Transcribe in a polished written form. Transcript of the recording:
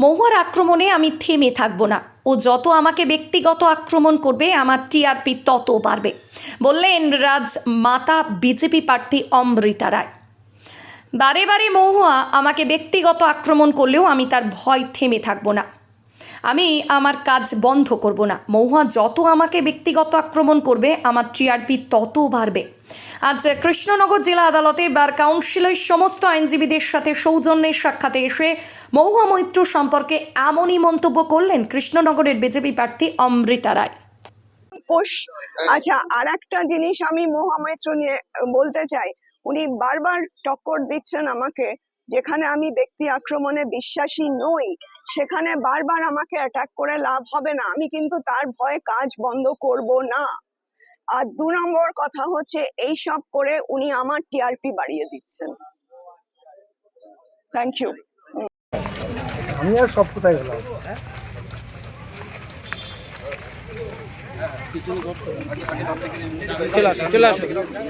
মহুয়ার আক্রমণে আমি থেমে থাকবো না। ও যত আমাকে ব্যক্তিগত আক্রমণ করবে আমার টিআরপি তত বাড়বে, বললেন রাজমাতা বিজেপি প্রার্থী অমৃতা রায়। বারে বারে মহুয়া আমাকে ব্যক্তিগত আক্রমণ করলেও আমি তার ভয় থেমে থাকবো না, আমি আমার কাজ বন্ধ করব না। মহুয়া যত আমাকে ব্যক্তিগত আক্রমণ করবে আমার টিআরপি তত বাড়বে। আজ কৃষ্ণনগর জেলা আদালতে বার কাউন্সিলের সমস্ত আইনজীবীদের সাথে সৌজন্যের সাক্ষাতে এসে মহুয়া মৈত্র সম্পর্কে এমনই মন্তব্য করলেন কৃষ্ণনগরের বিজেপি প্রার্থী অমৃতা রায়। আচ্ছা, আর একটা জিনিস আমি মহুয়া মৈত্র নিয়ে বলতে চাই, উনি বারবার টক্কর দিচ্ছেন আমাকে, যেখানে আমি ব্যক্তি আক্রমণে বিশ্বাসী নই সেখানে বারবার আমাকে অ্যাটাক করে লাভ হবে না। আমি কিন্তু তার ভয়ে কাজ বন্ধ করব না। আর 2 নম্বর কথা হচ্ছে, এইসব করে উনি আমার টিআরপি বাড়িয়ে দিচ্ছেন। Thank you. আমি আর সব কোথায় গেলাম। চলে আসো।